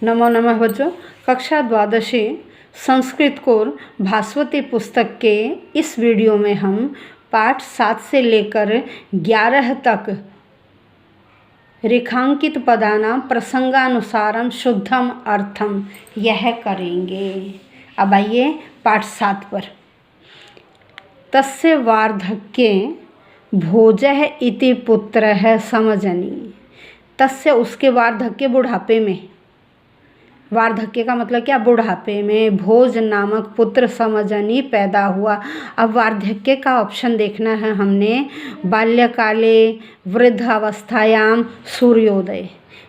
नमो नमः बच्चों। कक्षा द्वादशी संस्कृत कोर भास्वती पुस्तक के इस वीडियो में हम पाठ 7 से लेकर 11 तक रेखांकित पदानां प्रसंगानुसारम शुद्धम अर्थम यह करेंगे। अब आइए पाठ 7 पर। तस्य वार्धक्ये भोजः इति पुत्रः समजनी। तस्य उसके वार्धक्य बुढ़ापे में, वार्धक्य का मतलब क्या, बुढ़ापे में, भोज नामक पुत्र समजनी पैदा हुआ। अब वार्धक्य का ऑप्शन देखना है हमने। बाल्यकाले, वृद्धावस्थायाम, सूर्योदय।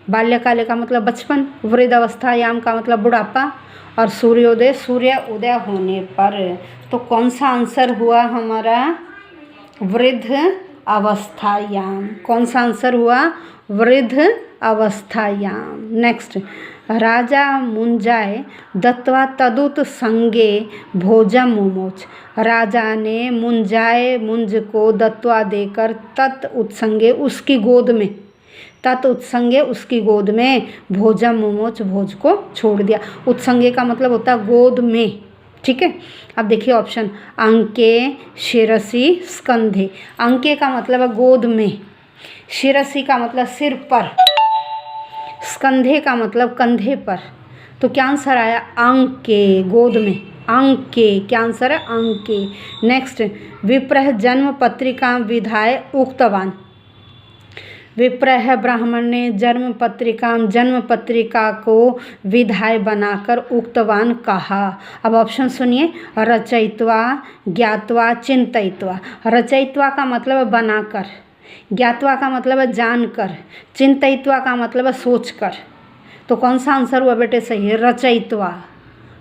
बाल्यकाले का मतलब बचपन, वृद्धावस्थायाम का मतलब बुढ़ापा, और सूर्योदय सूर्य उदय होने पर। तो कौन सा आंसर हुआ हमारा? वृद्ध अवस्थायाम। कौन सा आंसर हुआ? वृद्ध अवस्थायाम। नेक्स्ट, राजा मुंजाए दत्वा तदुत संगे भोजम मुमोच। राजा ने मुंजाए मुंज को दत्वा देकर तत् उत्संगे उसकी गोद में, तत् उत्संगे उसकी गोद में भोजम मुमोच भोज को छोड़ दिया। उत्संगे का मतलब होता है गोद में, ठीक है। अब देखिए ऑप्शन, अंके शिरसी स्कंधे। अंके का मतलब है गोद में, शिरसी का मतलब सिर पर, स्कंधे का मतलब कंधे पर। तो क्या आंसर आया? अंके, गोद में, अंके। क्या आंसर है? अंके। नेक्स्ट, विप्रह जन्म पत्रिका विधाय उक्तवान। विप्रह ब्राह्मण ने जन्म पत्रिका को विधाय बनाकर उक्तवान कहा। अब ऑप्शन सुनिए, रचयित्वा, ज्ञात्वा, चिंतयित्वा। रचयित्वा का मतलब है बनाकर, ज्ञात्वा का मतलब है जानकर, चिंतयित्वा का मतलब है सोचकर। तो कौन सा आंसर हुआ बेटे? सही है, रचयित्वा,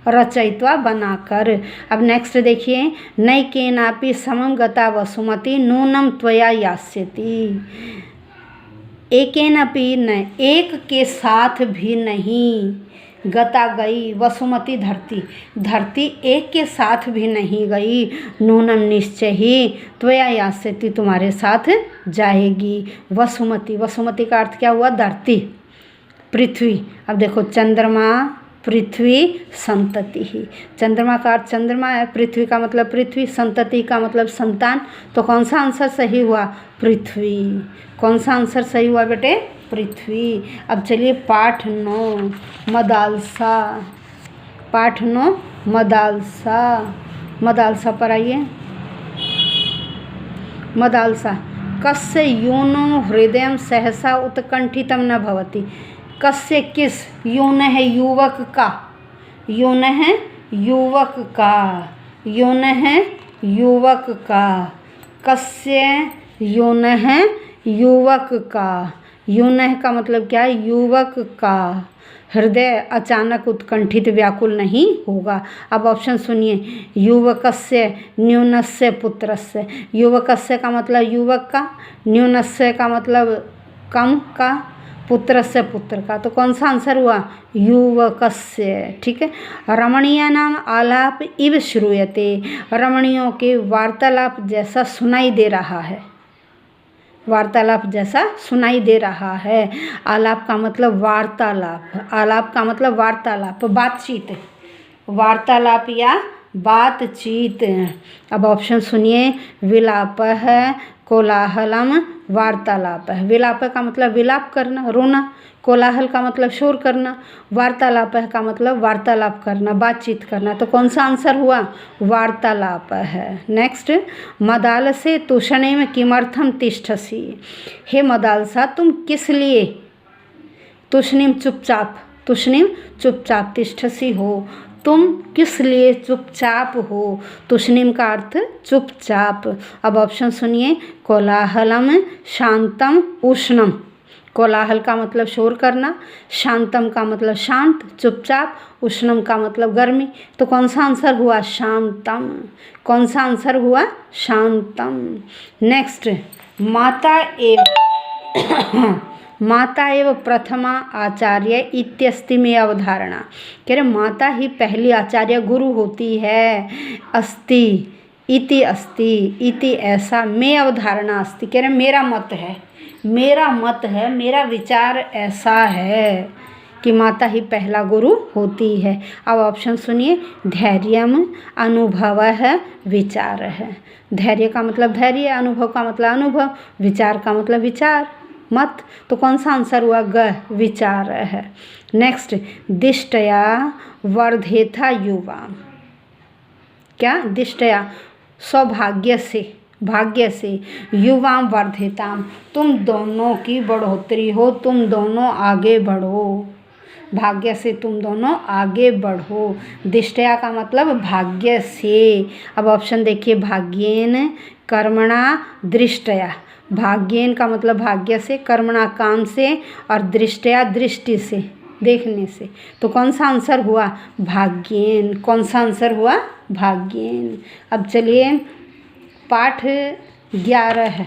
रचयित्वा बनाकर। अब नेक्स्ट देखिए, नैकेनापि समं गता वसुमती नूनम त्वया यास्यति। एकेनापि न, एक के साथ भी नहीं, गता गई, वसुमती धरती, धरती एक के साथ भी नहीं गई, नूनम निश्चय ही, त्वया यास्यति तुम्हारे साथ जाएगी। वसुमती, वसुमती का अर्थ क्या हुआ? धरती, पृथ्वी। अब देखो, चंद्रमा, पृथ्वी, संतति ही। चंद्रमा का अर्थ चंद्रमा है, पृथ्वी का मतलब पृथ्वी, संतति का मतलब संतान। तो कौन सा आंसर सही हुआ? पृथ्वी। कौन सा आंसर सही हुआ बेटे? पृथ्वी। अब चलिए पाठ 9 मदालसा। पाठ 9 मदालसा। मदालसा पर आइए। मदालसा, कस्य यूनो हृदय सहसा उत्कंठितम न भवति। कस्य, किस, यून है युवक का, यून है युवक का, यून है युवक का। कस्य, यून है युवक का। यून का मतलब क्या है? युवक का हृदय अचानक उत्कंठित व्याकुल नहीं होगा। अब ऑप्शन सुनिए, युवकस्य, न्यूनस्य, पुत्रस्य। युवकस्य का मतलब युवक का, न्यूनस्य का मतलब कम का, पुत्रस्य पुत्र का। तो कौन सा आंसर हुआ? युवकस्य, ठीक है। रमणीयानाम आलाप इव श्रूयते। रमणियों के वार्तालाप जैसा सुनाई दे रहा है, वार्तालाप जैसा सुनाई दे रहा है। आलाप का मतलब वार्तालाप, आलाप का मतलब वार्तालाप, बातचीत, वार्तालाप या बातचीत। अब ऑप्शन सुनिए, विलाप है, कोलाहलम, वार्तालाप है। विलाप का मतलब विलाप करना, रोना। कोलाहल का मतलब शोर करना। वार्तालाप का मतलब वार्तालाप करना, बातचीत करना। तो कौन सा आंसर हुआ? वार्तालाप है। नेक्स्ट, मदालसे तूषणेम किमर्थम तिष्ठसि। हे मदालसा, तुम किस लिए, तूषणीम चुपचाप, तूषणीम चुपचाप, तिष्ठसि हो, तुम किस लिए चुपचाप हो। तुष्णिम का अर्थ चुपचाप। अब ऑप्शन सुनिए, कोलाहलम, शांतम, उष्णम। कोलाहल का मतलब शोर करना, शांतम का मतलब शांत, चुपचाप, उष्णम का मतलब गर्मी। तो कौन सा आंसर हुआ? शांतम। कौन सा आंसर हुआ? शांतम। नेक्स्ट, माता एव माता एव प्रथमा आचार्य इत्यस्ति में अवधारणा। कह रहे माता ही पहली आचार्य गुरु होती है। अस्ति, इति अस्ति, इति ऐसा, में अवधारणा अस्ति। कह रहे मेरा मत है, मेरा मत है, मेरा विचार ऐसा है। कि माता ही पहला गुरु होती है। अब ऑप्शन सुनिए, धैर्यम अनुभवः विचारः। धैर्य का मतलब धैर्य, अनुभव का मतलब अनुभव, विचार का मतलब विचार मत। तो कौन सा आंसर हुआ? ग, विचार है। नेक्स्ट, दिष्टया वर्धेता युवा। क्या? दिष्टया, सौभाग्य से, भाग्य से, युवाम वर्धेताम, तुम दोनों की बढ़ोतरी हो, तुम दोनों आगे बढ़ो। भाग्य से तुम दोनों आगे बढ़ो। दिष्टया का मतलब भाग्य से। अब ऑप्शन देखिए, भाग्येन, कर्मणा, दृष्टया। भाग्येन का मतलब भाग्य से, कर्मणा काम से, और दृष्टया दृष्टि से, देखने से। तो कौन सा आंसर हुआ? भाग्येन। कौन सा आंसर हुआ? भाग्येन। अब चलिए पाठ 11 है।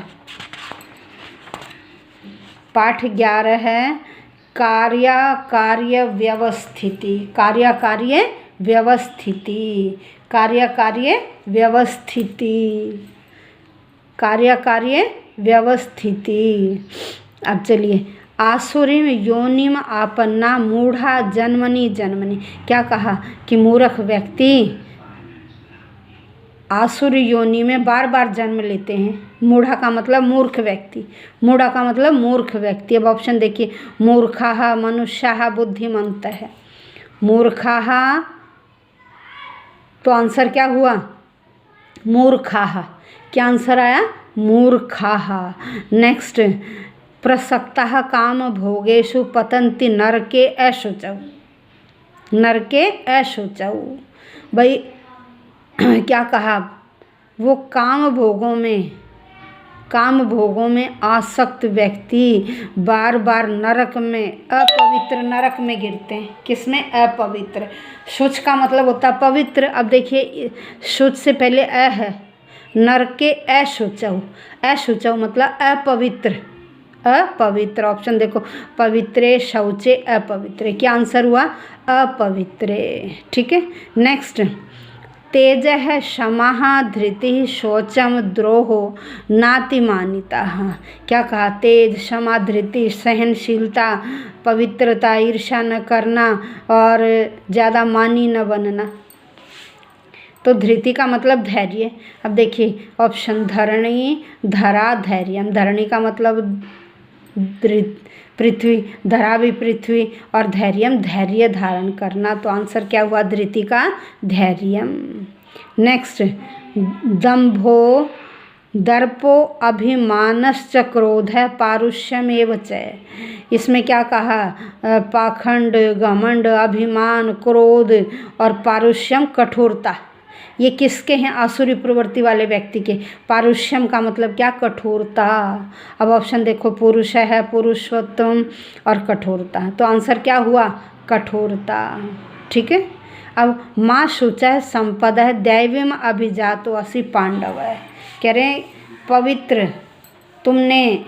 पाठ 11 है कार्य व्यवस्थिति। कार्य व्यवस्थिति। कार्य व्यवस्थिति। अब चलिए, आसुरीम योनिम आपन्ना मूढ़ा जन्मनि जन्मनि। क्या कहा? कि मूर्ख व्यक्ति आसुरी योनि में बार बार जन्म लेते हैं। मूढ़ा का मतलब मूर्ख व्यक्ति, मूढ़ा का मतलब मूर्ख व्यक्ति। अब ऑप्शन देखिए, मूर्खाः, मनुष्याः, बुद्धिमन्तः। मूर्खाः, तो आंसर क्या हुआ? मूर्खाः। क्या आंसर आया? मूर्खाः। नेक्स्ट, प्रसक्ताः काम भोगेषु पतन्ति नरके अशुचौ। नरके अशुचौ। भाई क्या कहा? वो काम भोगों में आसक्त व्यक्ति बार बार नरक में, अपवित्र नरक में गिरते हैं। किसमें? अपवित्र। शुच का मतलब होता है पवित्र। अब देखिए, शुच से पहले अ है, नरके अशुचौ। अशुचौ मतलब अपवित्र, अपवित्र। ऑप्शन देखो, पवित्रे शौचे अपवित्रे। क्या आंसर हुआ? अपवित्रे। ठीक है। नेक्स्ट, तेजः क्षमः धृतिः शौचम द्रोहो नातिमानिताः। क्या कहा? तेज, क्षमा, धृति, सहनशीलता, पवित्रता, ईर्ष्या न करना और ज़्यादा मानी न बनना। तो धृति का मतलब धैर्य। अब देखिए ऑप्शन, धरणी, धरा, धैर्यम। धरणी का मतलब पृथ्वी, धरा भी पृथ्वी, और धैर्यम धैर्य धारण करना। तो आंसर क्या हुआ? धृति का धैर्यम। नेक्स्ट, दंभो दर्पो अभिमानश्च क्रोधः पारुष्यमेव च। इसमें क्या कहा? पाखंड, घमंड, अभिमान, क्रोध और पारुष्यम कठोरता। ये किसके हैं? आसुरी प्रवृत्ति वाले व्यक्ति के। पारुष्यम का मतलब क्या? कठोरता। अब ऑप्शन देखो, पुरुष है, पुरुषोत्तम और कठोरता। तो आंसर क्या हुआ? कठोरता। ठीक है। अब माँ शुचः संपदः दैवीम अभिजातो असि पांडव। कह रहे हैं पवित्र तुमने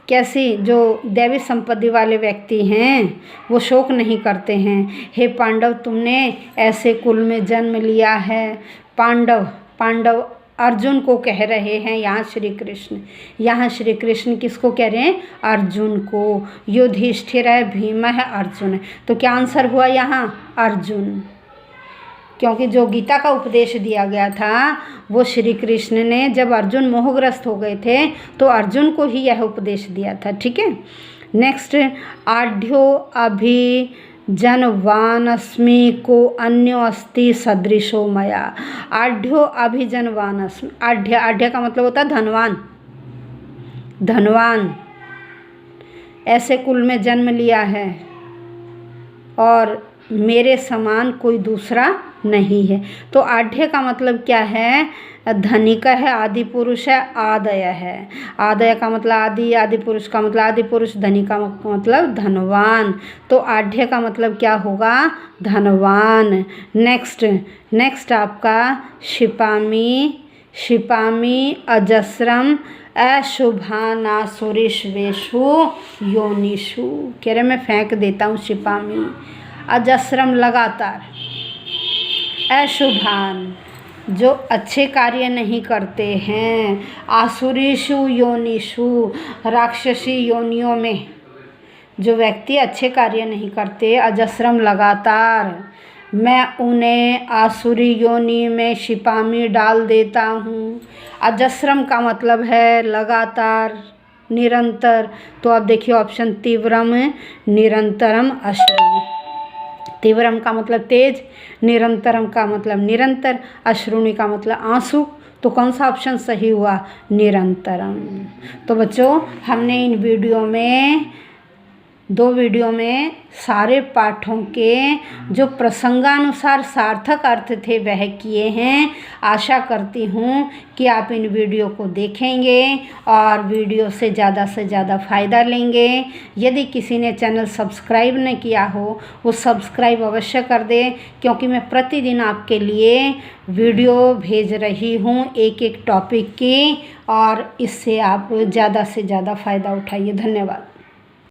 कैसी, जो दैवी संपत्ति वाले व्यक्ति हैं वो शोक नहीं करते हैं। हे पांडव, तुमने ऐसे कुल में जन्म लिया है। पांडव अर्जुन को कह रहे हैं यहाँ श्री कृष्ण। यहाँ श्री कृष्ण किसको कह रहे हैं? अर्जुन को। युधिष्ठिर है, भीम है, अर्जुन है। तो क्या आंसर हुआ यहाँ? अर्जुन। क्योंकि जो गीता का उपदेश दिया गया था वो श्री कृष्ण ने, जब अर्जुन मोहग्रस्त हो गए थे तो अर्जुन को ही यह उपदेश दिया था। ठीक है। नेक्स्ट, आढ़्यो अभिजनवानस्मि को अन्यो अस्ति सदृशो मया। आढ़्यो अभिजनवानस्मि। आढ़्य का मतलब होता है धनवान। धनवान, ऐसे कुल में जन्म लिया है और मेरे समान कोई दूसरा नहीं है। तो आढ़्य का मतलब क्या है? धनिक है, आदि पुरुष है, आदय है। आदय का मतलब आदि, आदि पुरुष का मतलब आदि पुरुष, धनिक का मतलब धनवान। तो आढ़्य का मतलब क्या होगा? धनवान। नेक्स्ट आपका क्षिपामि अजस्रम अशुभानासुरीष्वेषु योनिषु। कह रहे मैं फेंक देता हूँ क्षिपामि। अजस्रम लगातार, अशुभान जो अच्छे कार्य नहीं करते हैं, आसुरीषु योनिषु राक्षसी योनियों में, जो व्यक्ति अच्छे कार्य नहीं करते अजस्रम लगातार, मैं उन्हें आसुरी योनि में शिपा में डाल देता हूँ। अजस्रम का मतलब है लगातार, निरंतर। तो आप देखिए ऑप्शन तीव्रम निरंतरम अश्रुणि। तीव्रम का मतलब तेज, निरंतरम का मतलब निरंतर, अश्रुणि का मतलब आंसू। तो कौन सा ऑप्शन सही हुआ? निरंतरम। तो बच्चों हमने इन दो वीडियो में सारे पाठों के जो प्रसंगानुसार सार्थक अर्थ थे वह किए हैं। आशा करती हूँ कि आप इन वीडियो को देखेंगे और वीडियो से ज़्यादा फ़ायदा लेंगे। यदि किसी ने चैनल सब्सक्राइब न किया हो वो सब्सक्राइब अवश्य कर दें, क्योंकि मैं प्रतिदिन आपके लिए वीडियो भेज रही हूँ एक टॉपिक की, और इससे आप ज़्यादा से ज़्यादा फ़ायदा उठाइए। धन्यवाद।